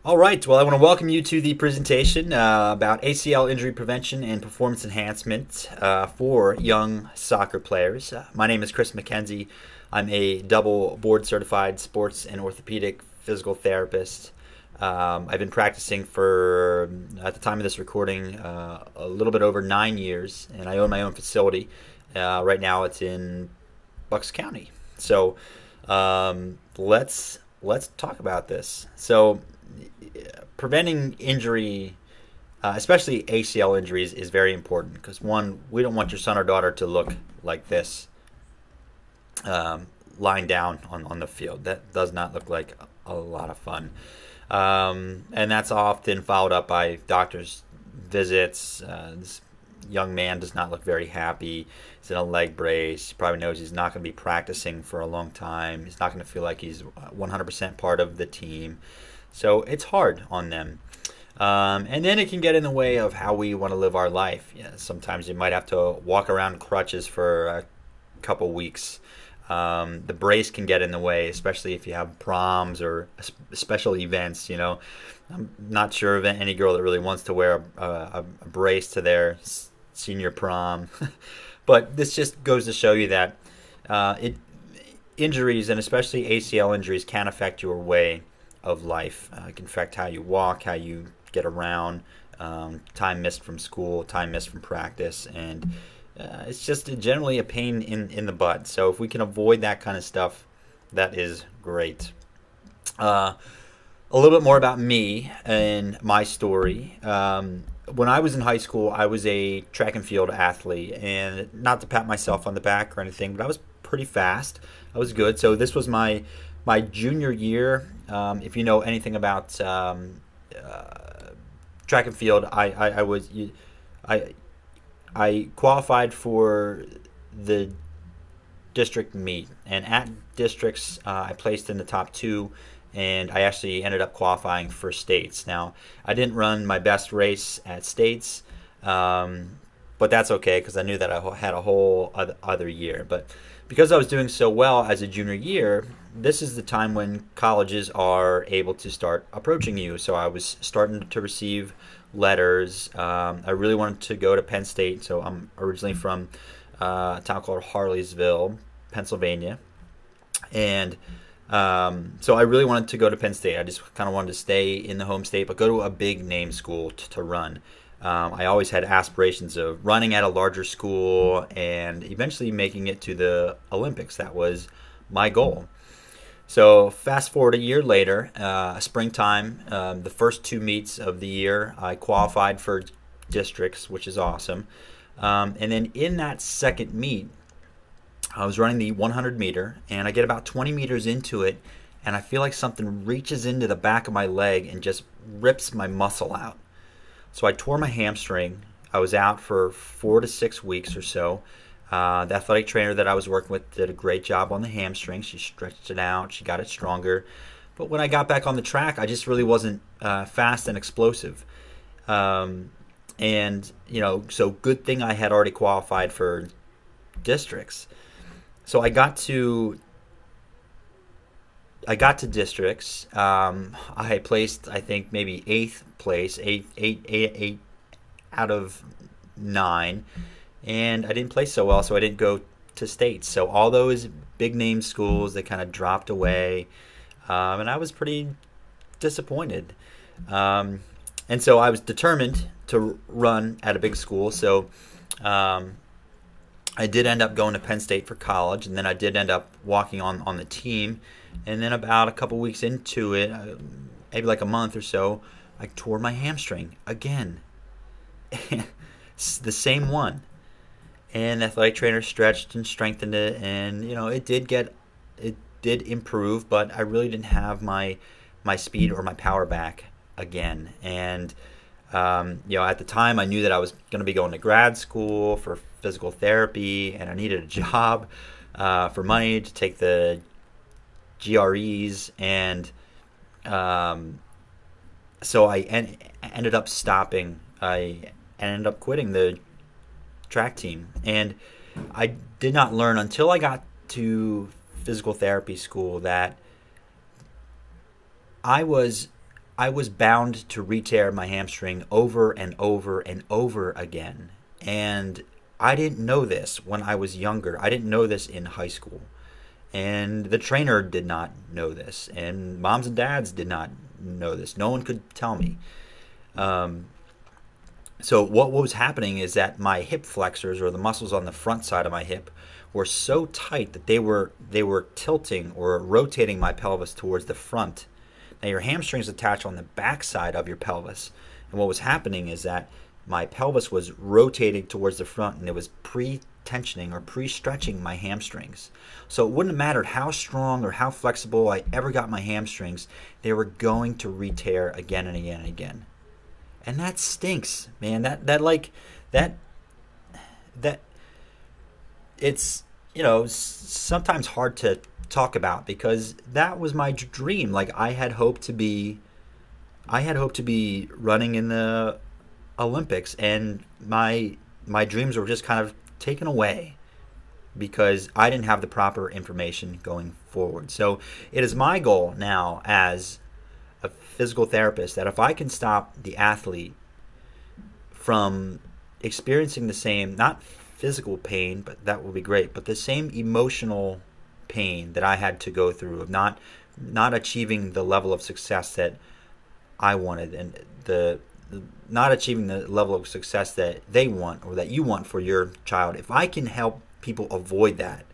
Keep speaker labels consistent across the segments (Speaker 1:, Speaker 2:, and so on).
Speaker 1: All right. Well, I want to welcome you to the presentation about ACL injury prevention and performance enhancement for young soccer players. My name is McKenzie. I'm a double board certified sports and orthopedic physical therapist. I've been practicing for, at the time of this recording, a little bit over 9 years, and I own my own facility. Right now, it's in Bucks County. So let's talk about this. So preventing injury, especially ACL injuries, is very important because one, we don't want your son or daughter to look like this, lying down on the field. That does not look like a lot of fun, and that's often followed up by doctor's visits. This young man does not look very happy. He's in a leg brace. He probably knows he's not going to be practicing for a long time. He's not going to feel like he's 100% part of the team. So it's hard on them. And then it can get in the way of how we want to live our life. Yeah, sometimes you might have to walk around crutches for a couple weeks. The brace can get in the way, especially if you have proms or special events. I'm not sure of any girl that really wants to wear a brace to their senior prom. But this just goes to show you that injuries, and especially ACL injuries, can affect your way of life. It can affect how you walk, how you get around, time missed from school, time missed from practice, and it's just generally a pain in the butt. So if we can avoid that kind of stuff, that is great. A little bit more about me and my story. When I was in high school, I was a track and field athlete, and not to pat myself on the back or anything, but I was pretty fast. I was good. So this was my junior year. If you know anything about track and field, I qualified for the district meet, and at districts I placed in the top two, and I actually ended up qualifying for states. Now, I didn't run my best race at states, but that's okay because I knew that I had a whole other year. But because I was doing so well as a junior year, this is the time when colleges are able to start approaching you. So I was starting to receive letters. I really wanted to go to Penn State, so I'm originally from a town called Harleysville, Pennsylvania, and so I really wanted to go to Penn State. I just kind of wanted to stay in the home state, but go to a big name school to run. I always had aspirations of running at a larger school and eventually making it to the Olympics. That was my goal. So fast forward a year later, springtime, the first two meets of the year, I qualified for districts, which is awesome. And then in that second meet, I was running the 100 meter, and I get about 20 meters into it, and I feel like something reaches into the back of my leg and just rips my muscle out. So I tore my hamstring. I was out for 4 to 6 weeks or so. The athletic trainer that I was working with did a great job on the hamstring. She stretched it out. She got it stronger. But when I got back on the track, I just really wasn't fast and explosive. So good thing I had already qualified for districts. So I got to districts. I placed, I think, maybe eighth place, eight out of 9, and I didn't play so well, so I didn't go to states. So all those big name schools, they kind of dropped away, and I was pretty disappointed. And so I was determined to run at a big school. So I did end up going to Penn State for college, and then I did end up walking on the team. And then about a couple weeks into it, maybe like a month or so, I tore my hamstring again. The same one. And the athletic trainer stretched and strengthened it, and it did improve, but I really didn't have my speed or my power back again. And at the time, I knew that I was going to be going to grad school for physical therapy, and I needed a job for money to take the GREs, and so I ended up stopping. I ended up quitting the track team, and I did not learn until I got to physical therapy school that I was I was bound to re-tear my hamstring over and over and over again. And I didn't know this when I was younger. I didn't know this in high school. And the trainer did not know this. And moms and dads did not know this. No one could tell me. So what was happening is that my hip flexors, or the muscles on the front side of my hip, were so tight that they were tilting or rotating my pelvis towards the front. Now your hamstrings attach on the back side of your pelvis, and what was happening is that my pelvis was rotating towards the front, and it was pre-tensioning or pre-stretching my hamstrings. So it wouldn't have mattered how strong or how flexible I ever got my hamstrings, they were going to re-tear again and again and again. And that stinks, man. That it's, sometimes hard to talk about, because that was my dream. Like I had hoped to be running in the Olympics, and my dreams were just kind of taken away because I didn't have the proper information going forward. So it is my goal now as a physical therapist that if I can stop the athlete from experiencing the same, not physical pain, but that will be great, but the same emotional pain that I had to go through of not achieving the level of success that I wanted, and the not achieving the level of success that they want or that you want for your child. If I can help people avoid that,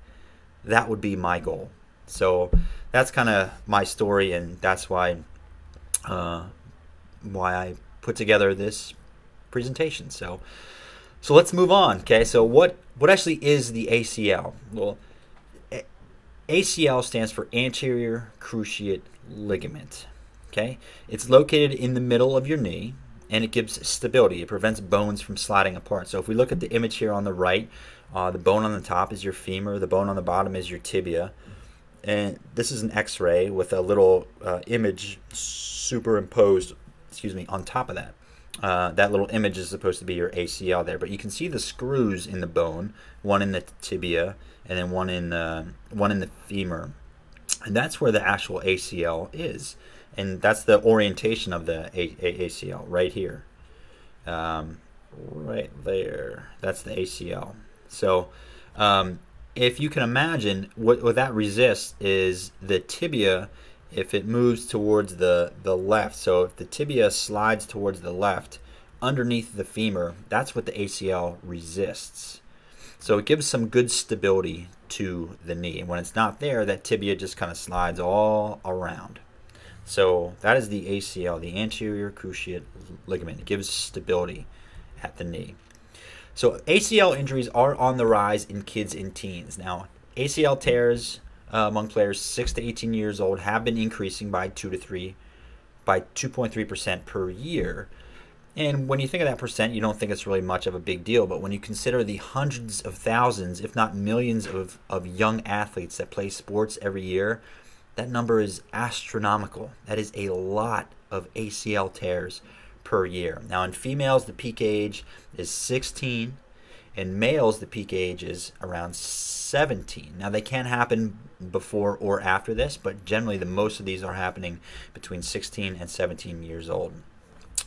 Speaker 1: that would be my goal. So that's kind of my story, and that's why I put together this presentation. So let's move on. Okay, so what actually is the ACL? Well, ACL stands for anterior cruciate ligament. Okay, it's located in the middle of your knee, and it gives stability. It prevents bones from sliding apart. So if we look at the image here on the right, the bone on the top is your femur, the bone on the bottom is your tibia, and this is an X-ray with a little image superimposed, on top of that. That little image is supposed to be your ACL there, but you can see the screws in the bone, one in the tibia and then one in the femur, and that's where the actual ACL is, and that's the orientation of the ACL right here, right there. That's the ACL. So if you can imagine, what that resists is the tibia. If it moves towards the left, so if the tibia slides towards the left underneath the femur, that's what the ACL resists. So it gives some good stability to the knee, and when it's not there, that tibia just kind of slides all around. So that is the ACL, the anterior cruciate ligament. It gives stability at the knee. So ACL injuries are on the rise in kids and teens. Now, ACL tears among players 6 to 18 years old have been increasing by 2.3% per year. And when you think of that percent, you don't think it's really much of a big deal. But when you consider the hundreds of thousands, if not millions of young athletes that play sports every year, that number is astronomical. That is a lot of ACL tears per year. Now in females, the peak age is 16. In males, the peak age is around 17. Now, they can happen before or after this, but generally the most of these are happening between 16 and 17 years old.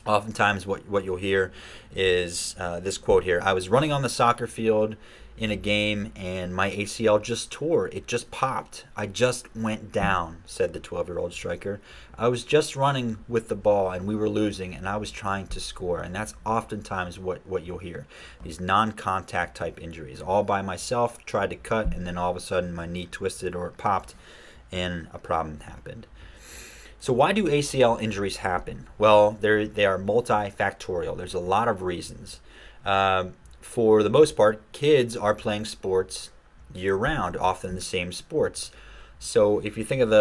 Speaker 1: Oftentimes what you'll hear is this quote here: "I was running on the soccer field in a game and my ACL just tore. It just popped. I just went down," said the 12-year-old striker. "I was just running with the ball and we were losing and I was trying to score." And that's oftentimes what you'll hear. These non-contact type injuries. All by myself, tried to cut, and then all of a sudden my knee twisted or it popped and a problem happened. So why do ACL injuries happen? Well, they are multifactorial. There's a lot of reasons. For the most part, kids are playing sports year-round, often the same sports. So if you think of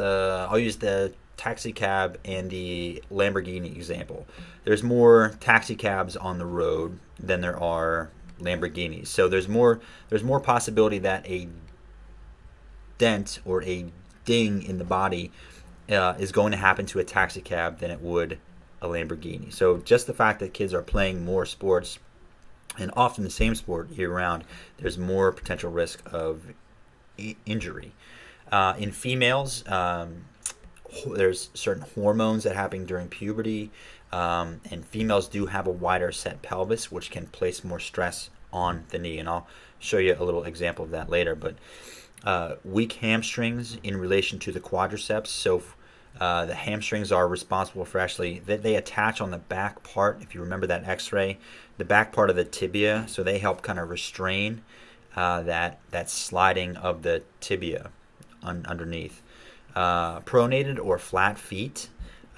Speaker 1: I'll use the taxi cab and the Lamborghini example. There's more taxi cabs on the road than there are Lamborghinis. So there's more possibility that a dent or a ding in the body is going to happen to a taxi cab than it would a Lamborghini. So just the fact that kids are playing more sports, and often the same sport year-round, there's more potential risk of injury. In females, there's certain hormones that happen during puberty, and females do have a wider set pelvis, which can place more stress on the knee. And I'll show you a little example of that later. But weak hamstrings in relation to the quadriceps. So the hamstrings are responsible for actually they attach on the back part. If you remember that X-ray, the back part of the tibia. So they help kind of restrain that sliding of the tibia underneath. Pronated or flat feet,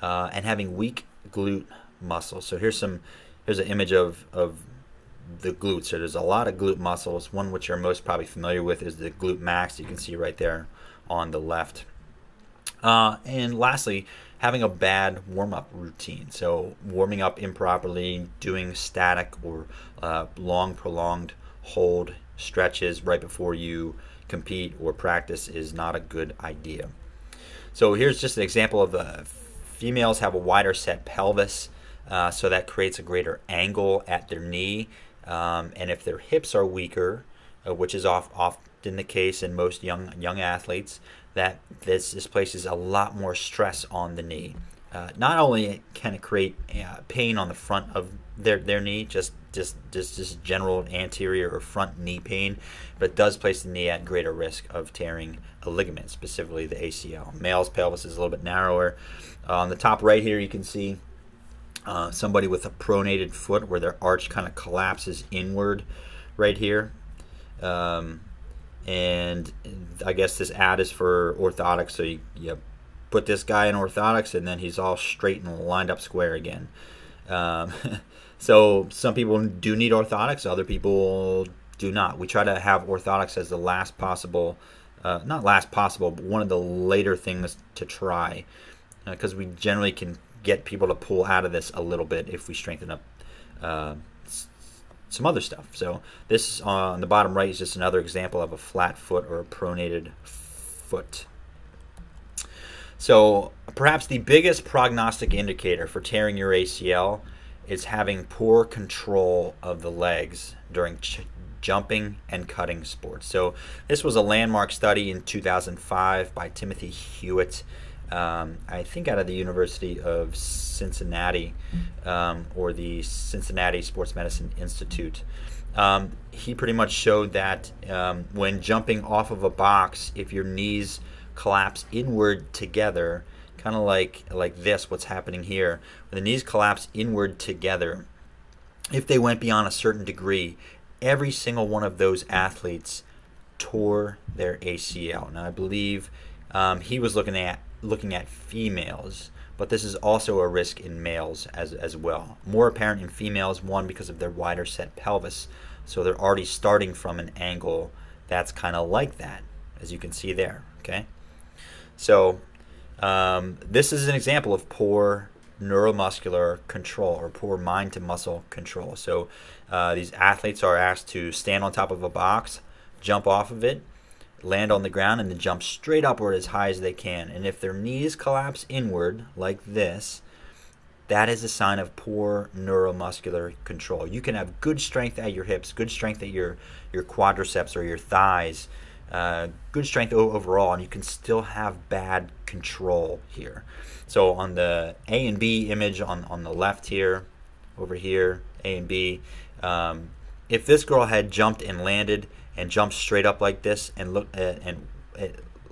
Speaker 1: and having weak glute muscles. So here's an image of the glutes. So there's a lot of glute muscles. One which you're most probably familiar with is the glute max. You can see right there on the left. And lastly, having a bad warm-up routine. So warming up improperly, doing static or long prolonged hold stretches right before you compete or practice is not a good idea. So here's just an example of females have a wider set pelvis, so that creates a greater angle at their knee. And if their hips are weaker, which is often the case in most young athletes, that this places a lot more stress on the knee. Not only can it create pain on the front of their knee, just general anterior or front knee pain, but it does place the knee at greater risk of tearing a ligament, specifically the ACL. Male's pelvis is a little bit narrower. On the top right here, you can see somebody with a pronated foot where their arch kind of collapses inward right here. And I guess this ad is for orthotics, so you put this guy in orthotics and then he's all straight and lined up square again. So some people do need orthotics, other people do not. We try to have orthotics as the last possible, not last possible, but one of the later things to try, because we generally can get people to pull out of this a little bit if we strengthen up some other stuff. So this on the bottom right is just another example of a flat foot or a pronated foot. So perhaps the biggest prognostic indicator for tearing your ACL is having poor control of the legs during jumping and cutting sports. So this was a landmark study in 2005 by Timothy Hewitt, I think out of the University of Cincinnati, or the Cincinnati Sports Medicine Institute. He pretty much showed that when jumping off of a box, if your knees collapse inward together, kind of like this, what's happening here, when the knees collapse inward together, if they went beyond a certain degree, every single one of those athletes tore their ACL. Now I believe he was looking at females, but this is also a risk in males as well. More apparent in females, one, because of their wider set pelvis, so they're already starting from an angle that's kind of like that, as you can see there. Okay, so this is an example of poor neuromuscular control or poor mind to muscle control. So these athletes are asked to stand on top of a box, jump off of it, land on the ground, and then jump straight upward as high as they can. And if their knees collapse inward like this, that is a sign of poor neuromuscular control. You can have good strength at your hips, good strength at your quadriceps or your thighs, good strength overall, and you can still have bad control here. So on the A and B image on the left here, over here, A and B, if this girl had jumped and landed and jumped straight up like this and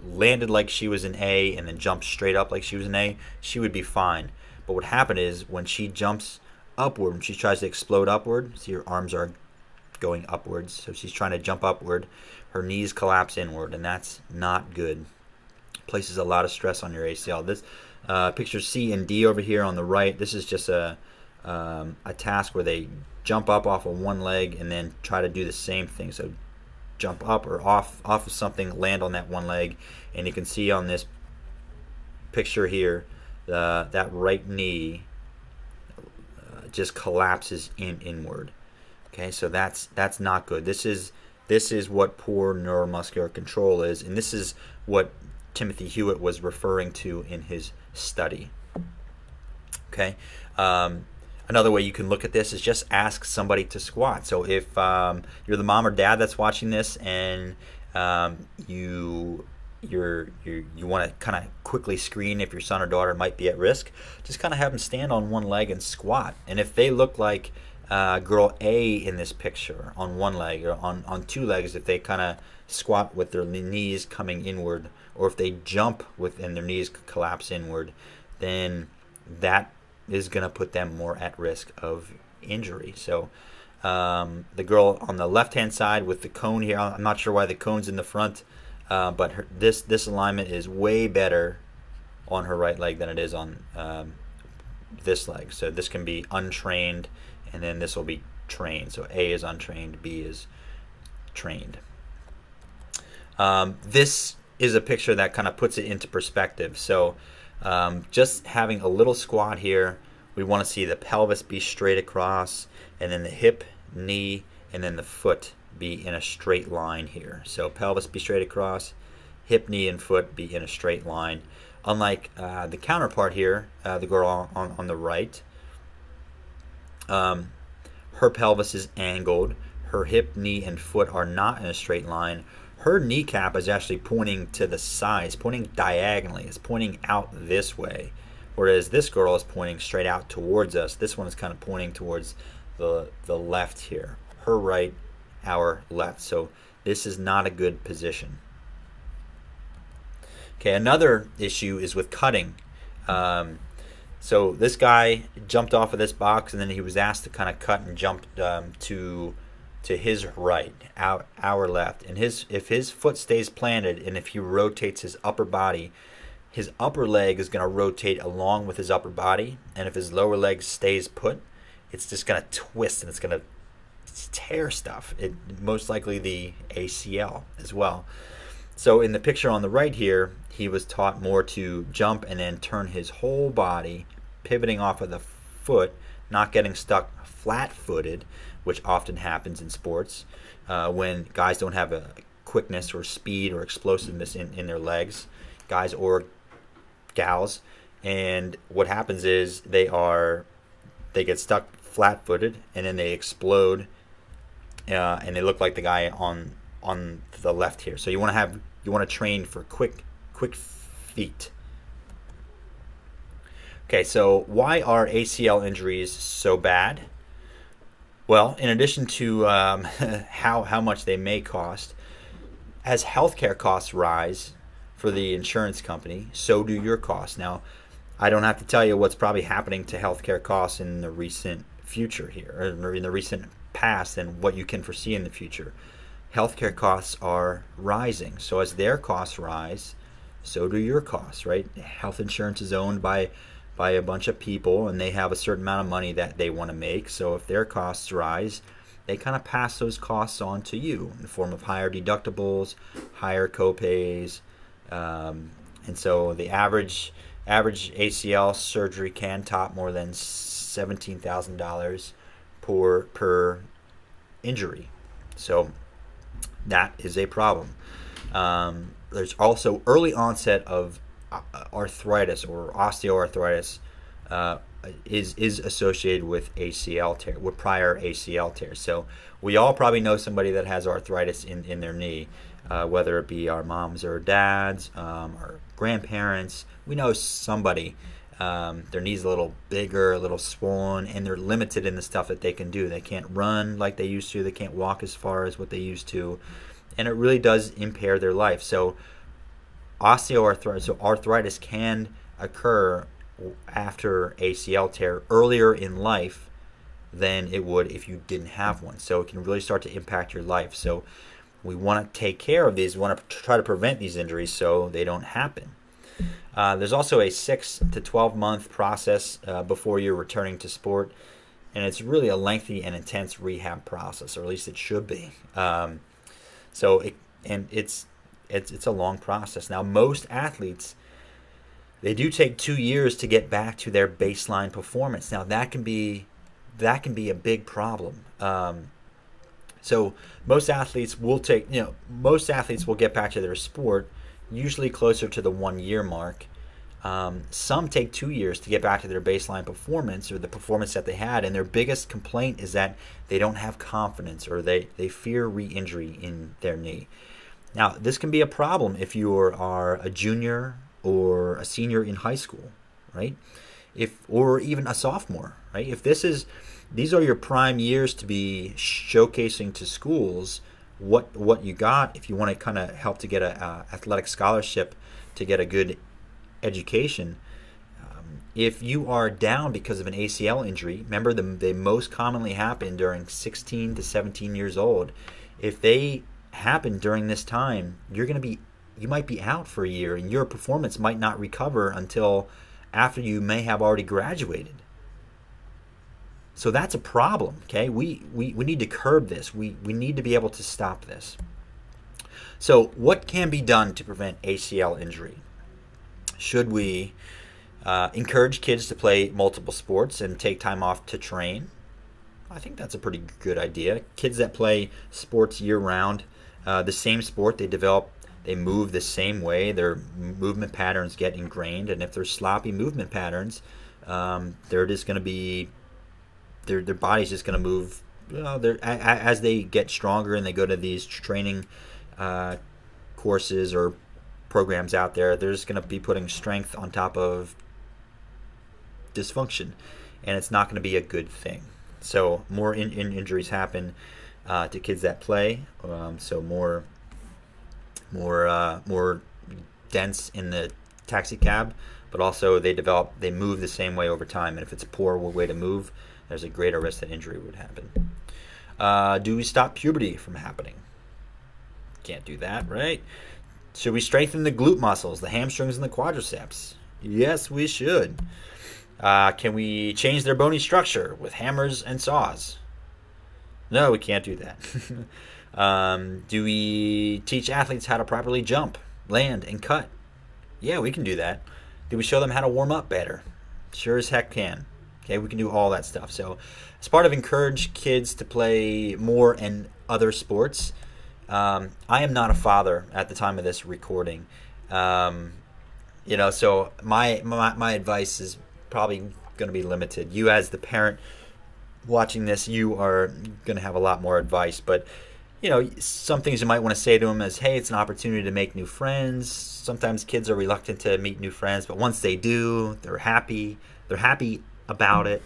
Speaker 1: landed like she was in A and then jumped straight up like she was in A, she would be fine. But what happened is when she jumps upward, when she tries to explode upward, see her arms are going upwards, so she's trying to jump upward, her knees collapse inward, and that's not good. Places a lot of stress on your ACL. This picture C and D over here on the right, this is just a task where they jump up off of one leg and then try to do the same thing. So jump up or off of something, land on that one leg, and you can see on this picture here, that right knee just collapses inward. Okay, so that's not good. This is what poor neuromuscular control is, and this is what Timothy Hewitt was referring to in his study. Okay, another way you can look at this is just ask somebody to squat. So if you're the mom or dad that's watching this, and you you want to kind of quickly screen if your son or daughter might be at risk, just kind of have them stand on one leg and squat. And if they look like girl A in this picture on one leg or on two legs, if they kind of squat with their knees coming inward, or if they jump with and their knees collapse inward, then that is going to put them more at risk of injury. So the girl on the left-hand side with the cone here, I'm not sure why the cone's in the front, but this alignment is way better on her right leg than it is on this leg. So this can be untrained, and then this will be trained. So A is untrained, B is trained. This is a picture that kind of puts it into perspective. So just having a little squat here, we want to see the pelvis be straight across, and then the hip, knee, and then the foot be in a straight line here. So pelvis be straight across, hip, knee, and foot be in a straight line. Unlike the counterpart here, the girl on the right, her pelvis is angled, her hip, knee, and foot are not in a straight line. Her kneecap is actually pointing to the side, it's pointing diagonally, it's pointing out this way. Whereas this girl is pointing straight out towards us. This one is kind of pointing towards the left here. Her right, our left. So this is not a good position. Okay, another issue is with cutting. So this guy jumped off of this box, and then he was asked to kind of cut and jump to his right, our left. And if his foot stays planted, and if he rotates his upper body, his upper leg is going to rotate along with his upper body, and if his lower leg stays put, it's just going to twist and it's going to tear stuff. It most likely the ACL as well. So in the picture on the right here, he was taught more to jump and then turn his whole body, pivoting off of the foot, not getting stuck flat-footed, which often happens in sports when guys don't have a quickness or speed or explosiveness in their legs, guys or gals. And what happens is they get stuck flat-footed, and then they explode, and they look like the guy on the left here. So you want to train for quick feet. Okay, so why are ACL injuries so bad? Well, in addition to how much they may cost, as healthcare costs rise for the insurance company, so do your costs. Now, I don't have to tell you what's probably happening to healthcare costs in the recent future here, or in the recent past, and what you can foresee in the future. Healthcare costs are rising. So as their costs rise, so do your costs, right? Health insurance is owned by a bunch of people, and they have a certain amount of money that they want to make. So if their costs rise, they kind of pass those costs on to you in the form of higher deductibles, higher copays, and so the average ACL surgery can top more than $17,000 per injury. So that is a problem. There's also early onset of arthritis or osteoarthritis is associated with ACL tear, with prior ACL tears. So we all probably know somebody that has arthritis in their knee, whether it be our moms or dads, our grandparents. We know somebody, their knee's a little bigger, a little swollen, and they're limited in the stuff that they can do. They can't run like they used to. They can't walk as far as what they used to. And it really does impair their life. So arthritis can occur after ACL tear earlier in life than it would if you didn't have one. So it can really start to impact your life. So we want to take care of these. We want to try to prevent these injuries so they don't happen. There's also a 6 to 12 month process before you're returning to sport, and it's really a lengthy and intense rehab process, or at least it should be. It's a long process. Now, most athletes, they do take 2 years to get back to their baseline performance. Now, that can be a big problem. So most athletes will get back to their sport usually closer to the 1 year mark. Some take 2 years to get back to their baseline performance, or the performance that they had, and their biggest complaint is that they don't have confidence, or they fear re-injury in their knee. Now, this can be a problem if you are a junior or a senior in high school, right? If or even a sophomore, right? If these are your prime years to be showcasing to schools what you got. If you want to kind of help to get a athletic scholarship to get a good education, if you are down because of an ACL injury, remember they most commonly happen during 16 to 17 years old. If they happen during this time, you might be out for a year, and your performance might not recover until after you may have already graduated. So that's a problem. Okay, we need to curb this. We need to be able to stop this. So what can be done to prevent ACL injury? Should we encourage kids to play multiple sports and take time off to train? I think that's a pretty good idea. Kids that play sports year-round, the same sport they move the same way. Their movement patterns get ingrained, and if there's sloppy movement patterns, they're just going to be their body's just going to move. As they get stronger and they go to these training courses or programs out there, they're just going to be putting strength on top of dysfunction, and it's not going to be a good thing. So more injuries happen to kids that play. So more dense in the taxi cab, but also they move the same way over time. And if it's a poor way to move, there's a greater risk that injury would happen. Do we stop puberty from happening? Can't do that, right? Should we strengthen the glute muscles, the hamstrings, and the quadriceps? Yes, we should. Can we change their bony structure with hammers and saws? No, we can't do that. Do we teach athletes how to properly jump, land, and cut? Yeah, we can do that. Do we show them how to warm up better? Sure as heck can. Okay, we can do all that stuff. So as part of encourage kids to play more and other sports, I am not a father at the time of this recording. So my advice is probably going to be limited. You as the parent watching this, you are going to have a lot more advice. But, some things you might want to say to them is, hey, it's an opportunity to make new friends. Sometimes kids are reluctant to meet new friends, but once they do, they're happy. They're happy about it.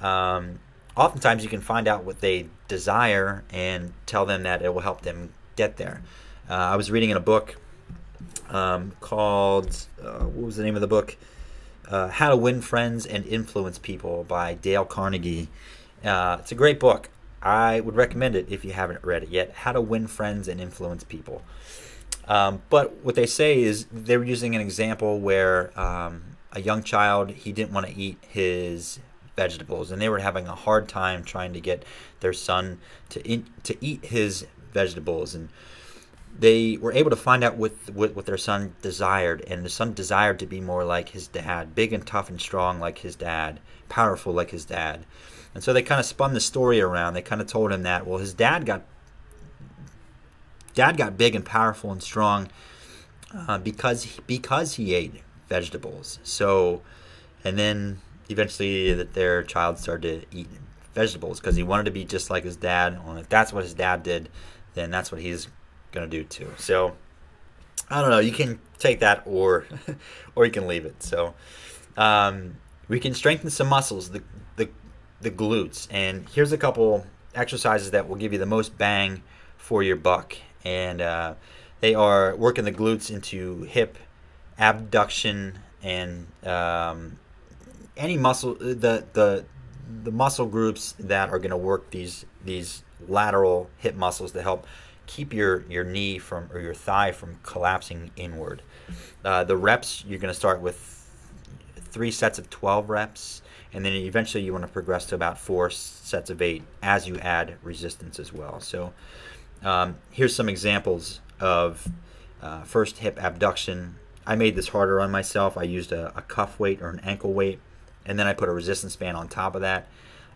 Speaker 1: Oftentimes you can find out what they desire and tell them that it will help them get there. I was reading in a book called, what was the name of the book? How to Win Friends and Influence People by Dale Carnegie. It's a great book. I would recommend it if you haven't read it yet. How to Win Friends and Influence People. But what they say is they were using an example where a young child, he didn't want to eat his vegetables, and they were having a hard time trying to get their son to eat his vegetables. And they were able to find out what their son desired, and the son desired to be more like his dad, big and tough and strong like his dad, powerful like his dad. And so they kind of spun the story around. They kind of told him that, well, his dad got big and powerful and strong because he ate vegetables. So, and then eventually their child started to eat vegetables because he wanted to be just like his dad. Well, if that's what his dad did, then that's what he's going to do too. So I don't know, you can take that or you can leave it. So we can strengthen some muscles, the glutes, and here's a couple exercises that will give you the most bang for your buck. And they are working the glutes into hip abduction and any muscle, the muscle groups that are going to work these lateral hip muscles to help keep your knee from, or your thigh from, collapsing inward. The reps, you're going to start with 3 sets of 12 reps, and then eventually you want to progress to about 4 sets of 8 as you add resistance as well. So here's some examples of first hip abduction. I made this harder on myself. I used a cuff weight or an ankle weight, and then I put a resistance band on top of that.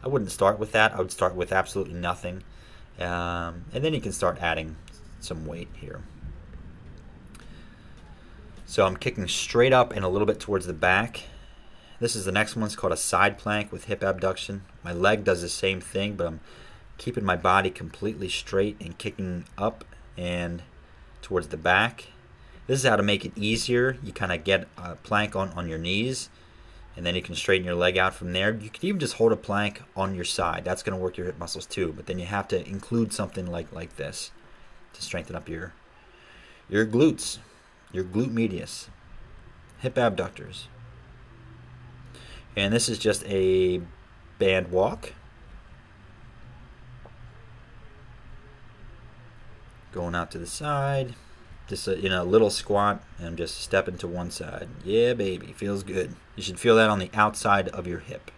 Speaker 1: I wouldn't start with that. I would start with absolutely nothing. And then you can start adding some weight here. So I'm kicking straight up and a little bit towards the back. This is the next one. It's called a side plank with hip abduction. My leg does the same thing, but I'm keeping my body completely straight and kicking up and towards the back. This is how to make it easier. You kind of get a plank on your knees, and then you can straighten your leg out from there. You can even just hold a plank on your side. That's going to work your hip muscles too. But then you have to include something like this to strengthen up your glutes, your glute medius, hip abductors. And this is just a band walk. Going out to the side. Just in a little squat and just stepping to one side. Yeah, baby. Feels good. You should feel that on the outside of your hip.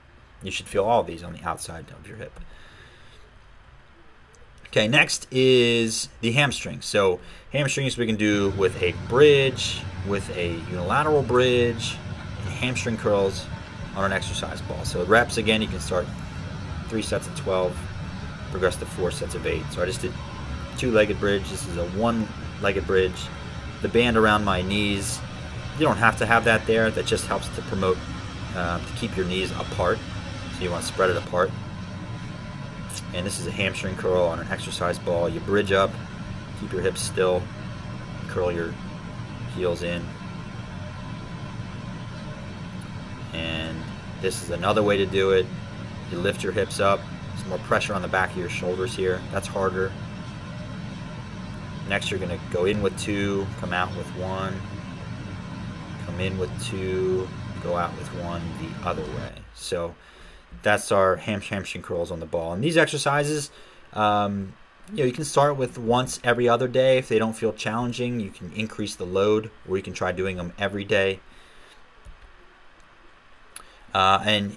Speaker 1: You should feel all of these on the outside of your hip. Okay, next is the hamstring. So hamstrings we can do with a bridge, with a unilateral bridge, and hamstring curls on an exercise ball. So reps, again, you can start 3 sets of 12, progress to 4 sets of 8. So I just did 2-legged bridge. This is a 1-legged bridge. The band around my knees, you don't have to have that there. That just helps to promote, to keep your knees apart. So you want to spread it apart. And this is a hamstring curl on an exercise ball. You bridge up, keep your hips still, curl your heels in. And this is another way to do it. You lift your hips up. There's more pressure on the back of your shoulders here. That's harder. Next, you're going to go in with 2, come out with 1, come in with 2, go out with 1 the other way. So that's our hamstring curls on the ball. And these exercises, you can start with once every other day. If they don't feel challenging, you can increase the load, or you can try doing them every day. And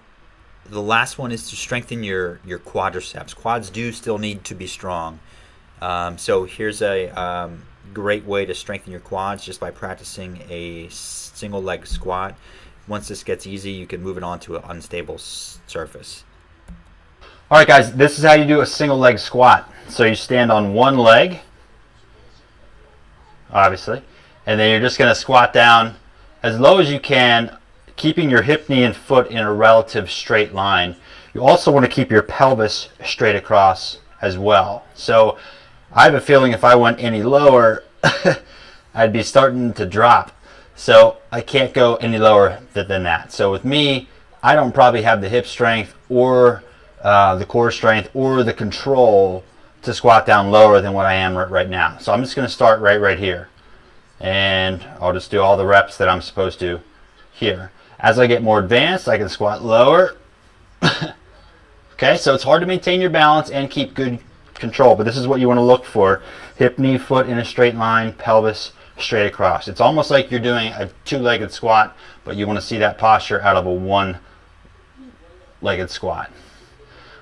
Speaker 1: the last one is to strengthen your quadriceps. Quads do still need to be strong. So here's a great way to strengthen your quads just by practicing a single leg squat. Once this gets easy, you can move it on to an unstable surface.
Speaker 2: All right, guys, this is how you do a single leg squat. So you stand on one leg, obviously, and then you're just going to squat down as low as you can, keeping your hip, knee, and foot in a relative straight line. You also want to keep your pelvis straight across as well. So I have a feeling if I went any lower, I'd be starting to drop. So I can't go any lower than that. So with me, I don't probably have the hip strength or the core strength or the control to squat down lower than what I am right now. So I'm just going to start right here. And I'll just do all the reps that I'm supposed to here. As I get more advanced, I can squat lower. Okay, so it's hard to maintain your balance and keep good control, but this is what you want to look for. Hip, knee, foot in a straight line, pelvis straight across. It's almost like you're doing a 2-legged squat, but you want to see that posture out of a 1-legged squat.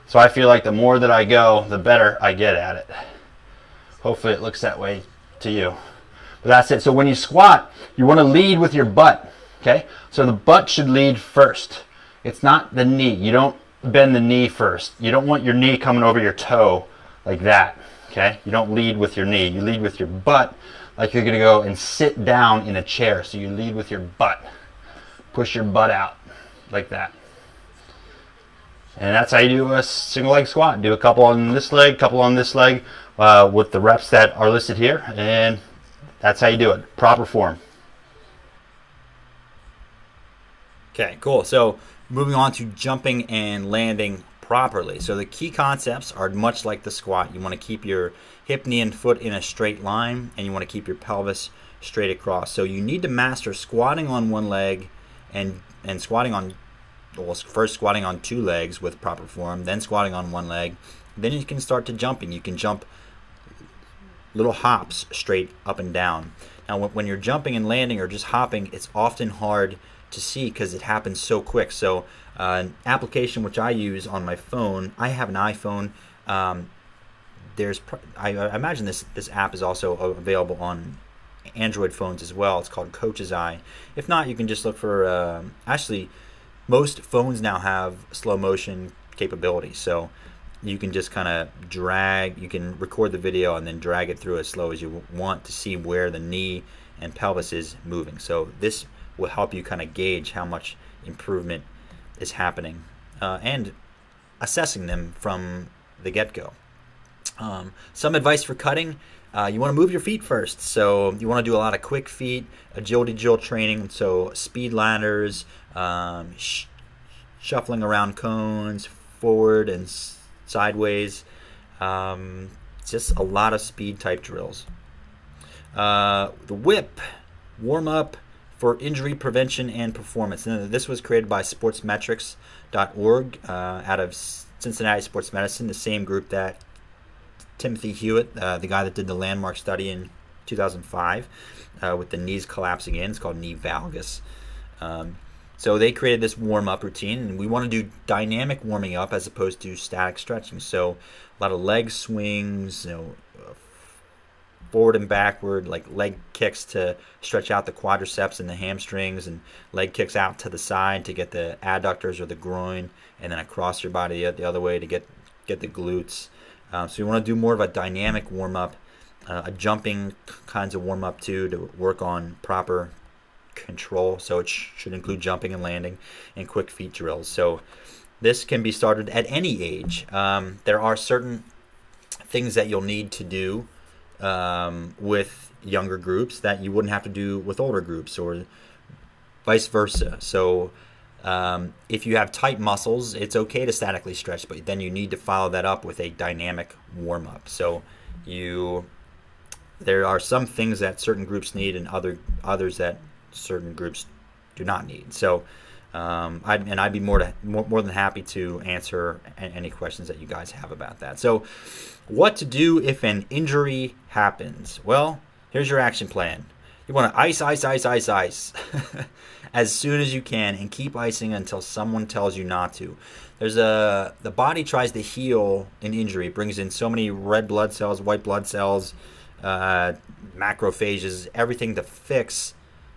Speaker 2: So I feel like the more that I go, the better I get at it. Hopefully it looks that way to you. But that's it. So when you squat, you want to lead with your butt. Okay? So the butt should lead first. It's not the knee. You don't bend the knee first. You don't want your knee coming over your toe like that. Okay? You don't lead with your knee. You lead with your butt like you're going to go and sit down in a chair. So you lead with your butt. Push your butt out like that. And that's how you do a single leg squat. Do a couple on this leg, couple on this leg with the reps that are listed here. And that's how you do it. Proper form.
Speaker 1: Okay, cool. So moving on to jumping and landing properly. So the key concepts are much like the squat. You want to keep your hip, knee, and foot in a straight line, and you want to keep your pelvis straight across. So you need to master squatting on one leg and squatting on, well, first squatting on 2 legs with proper form, then squatting on 1 leg. Then you can start to jumping. You can jump little hops straight up and down. Now when you're jumping and landing or just hopping, it's often hard to see because it happens so quick. So an application which I use on my phone, I have an iPhone. I imagine this app is also available on Android phones as well. It's called Coach's Eye. If not, you can just look for actually most phones now have slow motion capability, so you can just kind of drag, you can record the video and then drag it through as slow as you want to see where the knee and pelvis is moving. So this will help you kind of gauge how much improvement is happening and assessing them from the get-go. Some advice for cutting. You want to move your feet first. So you want to do a lot of quick feet, agility drill training. So speed ladders, shuffling around cones, forward and sideways. Um, just a lot of speed type drills. The whip, warm up for injury prevention and performance. And this was created by sportsmetrics.org out of Cincinnati Sports Medicine, the same group that Timothy Hewitt, the guy that did the landmark study in 2005 with the knees collapsing in. It's called knee valgus. So they created this warm-up routine, and we want to do dynamic warming up as opposed to static stretching. So a lot of leg swings, forward and backward, like leg kicks to stretch out the quadriceps and the hamstrings, and leg kicks out to the side to get the adductors or the groin, and then across your body the other way to get the glutes. So you want to do more of a dynamic warm-up, a jumping kinds of warm-up too, to work on proper control. So it should include jumping and landing and quick feet drills. So this can be started at any age. There are certain things that you'll need to do with younger groups that you wouldn't have to do with older groups, or vice versa. So if you have tight muscles, it's okay to statically stretch, but then you need to follow that up with a dynamic warm-up. So there are some things that certain groups need and others that certain groups do not need. So I'd be more than happy to answer any questions that you guys have about that. So what to do if an injury happens? Well, here's your action plan. You want to ice as soon as you can, and keep icing until someone tells you not to. The body tries to heal an injury. It brings in so many red blood cells, white blood cells, macrophages, everything to fix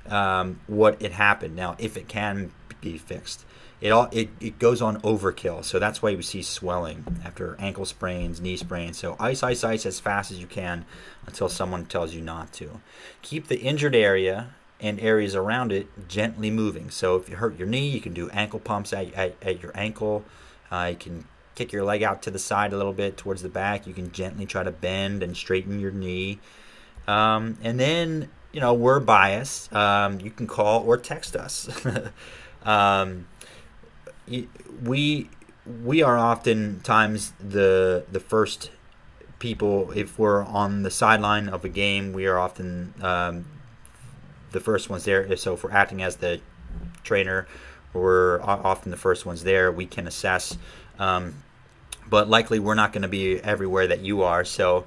Speaker 1: what it happened. Now, if it can be fixed, it goes on overkill. So that's why we see swelling after ankle sprains, knee sprains. So ice as fast as you can until someone tells you not to. Keep the injured area and areas around it gently moving. So if you hurt your knee, you can do ankle pumps at your ankle. You can kick your leg out to the side a little bit towards the back. You can gently try to bend and straighten your knee. And then, we're biased. You can call or text us. We are oftentimes the first people. If we're on the sideline of a game, we are often the first ones there. So if we're acting as the trainer, we're often the first ones there. We can assess, but likely we're not going to be everywhere that you are. So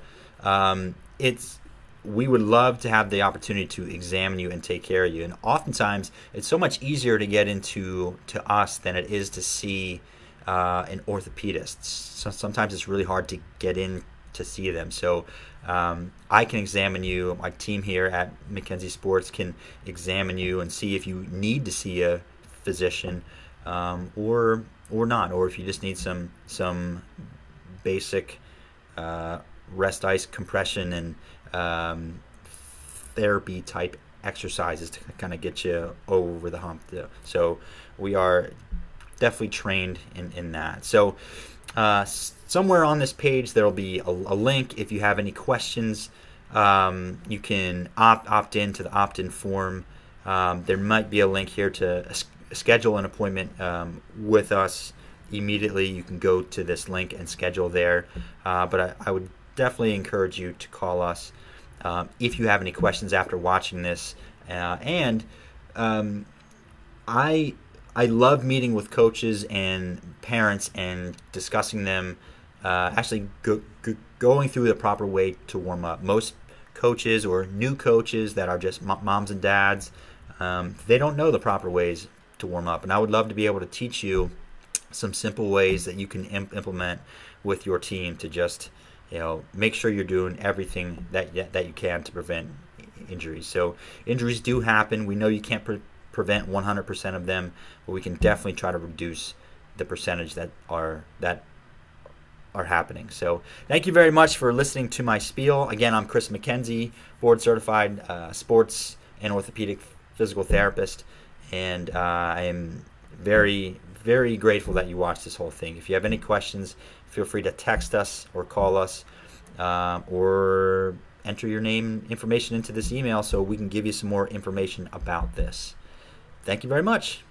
Speaker 1: we would love to have the opportunity to examine you and take care of you. And oftentimes, it's so much easier to get to us than it is to see an orthopedist. So sometimes it's really hard to get in to see them. So I can examine you. My team here at McKenzie Sports can examine you and see if you need to see a physician or not, or if you just need some basic rest ice compression and therapy type exercises to kind of get you over the hump. So we are definitely trained in that. So somewhere on this page there will be a link. If you have any questions, you can opt into the opt-in form. There might be a link here to schedule an appointment with us immediately. You can go to this link and schedule there. But I would definitely encourage you to call us if you have any questions after watching this. And I love meeting with coaches and parents and discussing them, actually going through the proper way to warm up. Most coaches or new coaches that are just moms and dads, they don't know the proper ways to warm up. And I would love to be able to teach you some simple ways that you can implement with your team to just make sure you're doing everything that you can to prevent injuries. So injuries do happen. We know you can't prevent 100% of them, but we can definitely try to reduce the percentage that are happening. So thank you very much for listening to my spiel. Again, I'm Chris McKenzie, board certified sports and orthopedic physical therapist, and I am very, very grateful that you watched this whole thing. If you have any questions, feel free to text us or call us, or enter your name information into this email so we can give you some more information about this. Thank you very much.